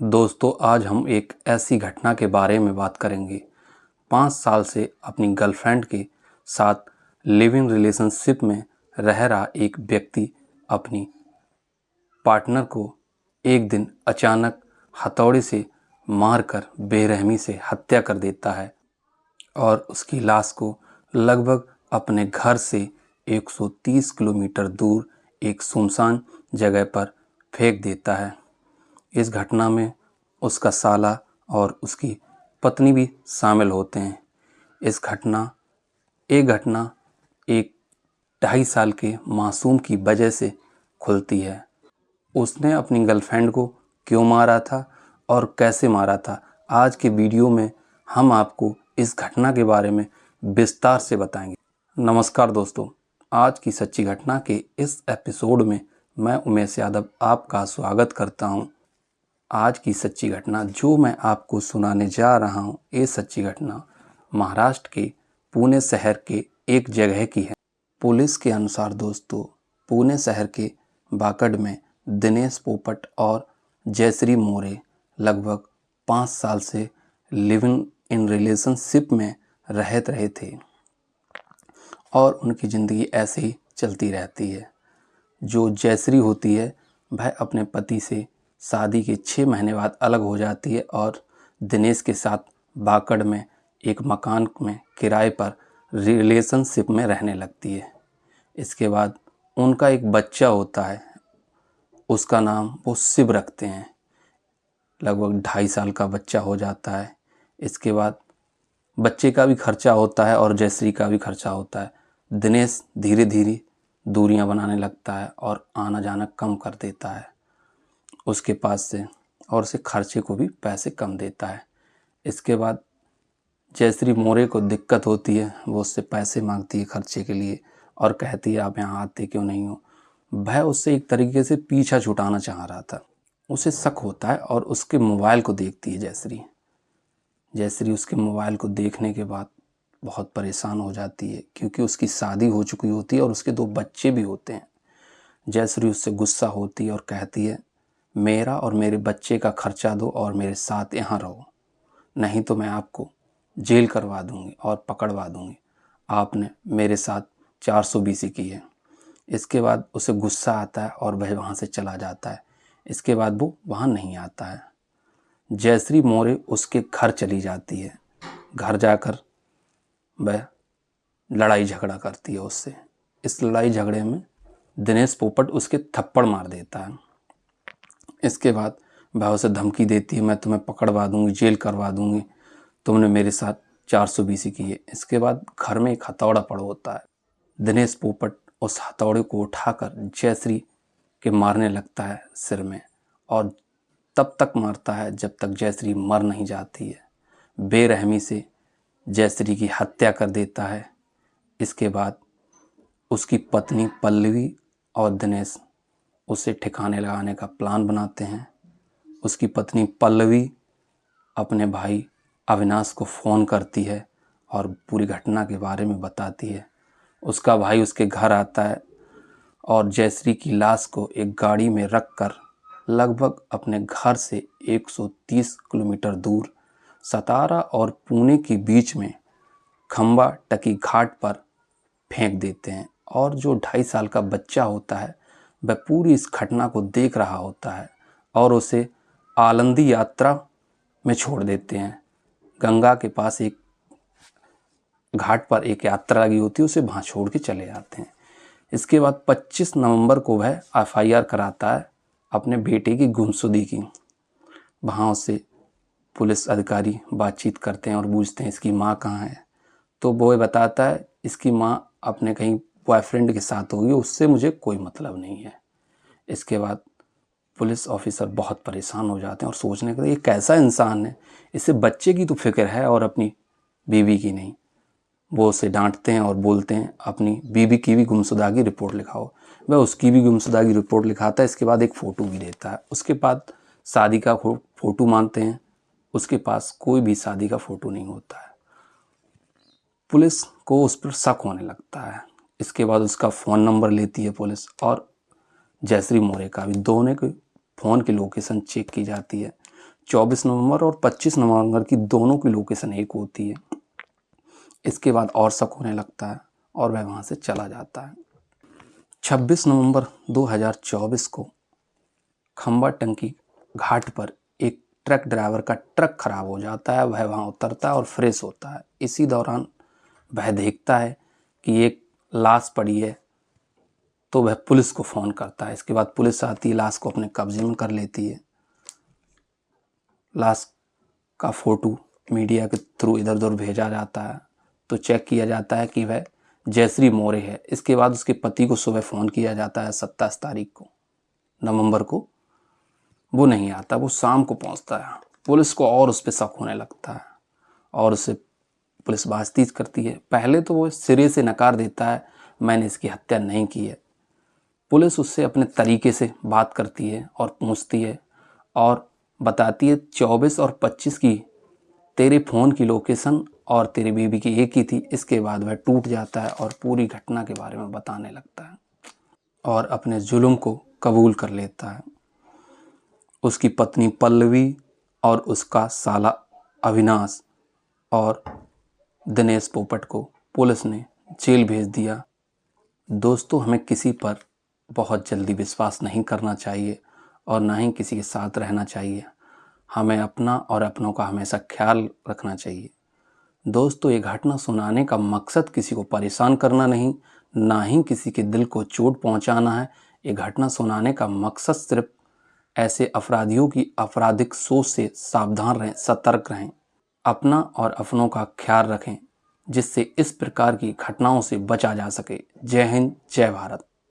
दोस्तों, आज हम एक ऐसी घटना के बारे में बात करेंगे। 5 साल से अपनी गर्लफ्रेंड के साथ लिव इन रिलेशनशिप में रह रहा एक व्यक्ति अपनी पार्टनर को एक दिन अचानक हथौड़े से मारकर बेरहमी से हत्या कर देता है और उसकी लाश को लगभग अपने घर से 130 किलोमीटर दूर एक सुनसान जगह पर फेंक देता है। इस घटना में उसका साला और उसकी पत्नी भी शामिल होते हैं। ये घटना एक 2.5 साल के मासूम की वजह से खुलती है। उसने अपनी गर्लफ्रेंड को क्यों मारा था और कैसे मारा था, आज के वीडियो में हम आपको इस घटना के बारे में विस्तार से बताएंगे। नमस्कार दोस्तों, आज की सच्ची घटना के इस एपिसोड में मैं उमेश यादव आपका स्वागत करता हूं। आज की सच्ची घटना जो मैं आपको सुनाने जा रहा हूं, ये सच्ची घटना महाराष्ट्र के पुणे शहर के एक जगह की है। पुलिस के अनुसार दोस्तों, पुणे शहर के बाकड़ में दिनेश पोपट और जयश्री मोरे लगभग 5 साल से लिविंग इन रिलेशनशिप में रहते रहे थे और उनकी ज़िंदगी ऐसे ही चलती रहती है। जो जयश्री होती है वह अपने पति से शादी के 6 महीने बाद अलग हो जाती है और दिनेश के साथ बाकड़ में एक मकान में किराए पर रिलेशनशिप में रहने लगती है। इसके बाद उनका एक बच्चा होता है, उसका नाम वो शिव रखते हैं। लगभग 2.5 साल का बच्चा हो जाता है। इसके बाद बच्चे का भी खर्चा होता है और जयश्री का भी खर्चा होता है। दिनेश धीरे धीरे दूरियां बनाने लगता है और आना जाना कम कर देता है उसके पास से, और उसे खर्चे को भी पैसे कम देता है। इसके बाद जयश्री मोरे को दिक्कत होती है, वो उससे पैसे मांगती है खर्चे के लिए और कहती है आप यहाँ आते क्यों नहीं हो। वह उससे एक तरीके से पीछा छुटाना चाह रहा था। उसे शक होता है और उसके मोबाइल को देखती है जयश्री उसके मोबाइल को देखने के बाद बहुत परेशान हो जाती है, क्योंकि उसकी शादी हो चुकी होती है और उसके 2 बच्चे भी होते हैं। जयश्री उससे गुस्सा होती है और कहती है मेरा और मेरे बच्चे का खर्चा दो और मेरे साथ यहाँ रहो, नहीं तो मैं आपको जेल करवा दूंगी और पकड़वा दूंगी। आपने मेरे साथ 420 की है। इसके बाद उसे गुस्सा आता है और वह वहाँ से चला जाता है। इसके बाद वो वहाँ नहीं आता है। जयश्री मोरे उसके घर चली जाती है। घर जाकर वह लड़ाई झगड़ा करती है उससे। इस लड़ाई झगड़े में दिनेश पोपट उसके थप्पड़ मार देता है। इसके बाद वह उसे धमकी देती है मैं तुम्हें पकड़वा दूंगी, जेल करवा दूंगी, तुमने मेरे साथ 420 की है। इसके बाद घर में एक हथौड़ा पड़ा होता है। दिनेश पोपट उस हथौड़े को उठाकर जयश्री के मारने लगता है सिर में, और तब तक मारता है जब तक जयश्री मर नहीं जाती है। बेरहमी से जयश्री की हत्या कर देता है। इसके बाद उसकी पत्नी पल्लवी और दिनेश उसे ठिकाने लगाने का प्लान बनाते हैं। उसकी पत्नी पल्लवी अपने भाई अविनाश को फ़ोन करती है और पूरी घटना के बारे में बताती है। उसका भाई उसके घर आता है और जयश्री की लाश को एक गाड़ी में रखकर लगभग अपने घर से 130 किलोमीटर दूर सतारा और पुणे के बीच में खंबा टकी घाट पर फेंक देते हैं। और जो 2.5 साल का बच्चा होता है वह पूरी इस घटना को देख रहा होता है और उसे आलंदी यात्रा में छोड़ देते हैं। गंगा के पास एक घाट पर एक यात्रा लगी होती है, उसे वहाँ छोड़ के चले जाते हैं। इसके बाद 25 नवंबर को वह FIR कराता है अपने बेटे की गुमशुदगी की। वहाँ उससे पुलिस अधिकारी बातचीत करते हैं और पूछते हैं इसकी माँ कहाँ है। तो वो बताता है इसकी माँ अपने कहीं बॉयफ्रेंड के साथ होगी, उससे मुझे कोई मतलब नहीं है। इसके बाद पुलिस ऑफिसर बहुत परेशान हो जाते हैं और सोचने के लिए ये कैसा इंसान है, इससे बच्चे की तो फिक्र है और अपनी बीवी की नहीं। वो उसे डांटते हैं और बोलते हैं अपनी बीवी की भी गुमशुदगी रिपोर्ट लिखाओ। वह उसकी भी गुमशुदगी रिपोर्ट लिखाता है। इसके बाद एक फ़ोटो भी देता है। उसके बाद शादी का फ़ोटो मांगते हैं, उसके पास कोई भी शादी का फ़ोटो नहीं होता है। पुलिस को उस पर शक होने लगता है। इसके बाद उसका फ़ोन नंबर लेती है पुलिस और जयश्री मोरे का भी। दोनों के फ़ोन की लोकेशन चेक की जाती है 24 नवंबर और 25 नवंबर की दोनों की लोकेशन एक होती है। इसके बाद और शक होने लगता है और वह वहाँ से चला जाता है। 26 नवंबर 2024 को खंबा टंकी घाट पर एक ट्रक ड्राइवर का ट्रक खराब हो जाता है। वह वहाँ उतरता है और फ्रेश होता है। इसी दौरान वह देखता है कि एक लाश पड़ी है, तो वह पुलिस को फ़ोन करता है। इसके बाद पुलिस आती है, लाश को अपने कब्जे में कर लेती है। लाश का फ़ोटो मीडिया के थ्रू इधर उधर भेजा जाता है, तो चेक किया जाता है कि वह जयश्री मौर्य है। इसके बाद उसके पति को सुबह फ़ोन किया जाता है 27 तारीख को नवंबर को। वो नहीं आता, वो शाम को पहुंचता है। पुलिस को और उस पर शक होने लगता है और उसे पुलिस बातचीत करती है। पहले तो वो सिरे से नकार देता है, मैंने इसकी हत्या नहीं की है। पुलिस उससे अपने तरीके से बात करती है और पूछती है और बताती है 24 और 25 की तेरे फ़ोन की लोकेशन और तेरी बीवी की एक ही थी। इसके बाद वह टूट जाता है और पूरी घटना के बारे में बताने लगता है और अपने जुल्म को कबूल कर लेता है। उसकी पत्नी पल्लवी और उसका साला अविनाश और दिनेश पोपट को पुलिस ने जेल भेज दिया। दोस्तों, हमें किसी पर बहुत जल्दी विश्वास नहीं करना चाहिए और ना ही किसी के साथ रहना चाहिए। हमें अपना और अपनों का हमेशा ख्याल रखना चाहिए। दोस्तों, ये घटना सुनाने का मकसद किसी को परेशान करना नहीं, ना ही किसी के दिल को चोट पहुंचाना है। ये घटना सुनाने का मकसद सिर्फ ऐसे अपराधियों की आपराधिक सोच से सावधान रहें, सतर्क रहें, अपना और अपनों का ख्याल रखें, जिससे इस प्रकार की घटनाओं से बचा जा सके। जय हिंद, जय भारत।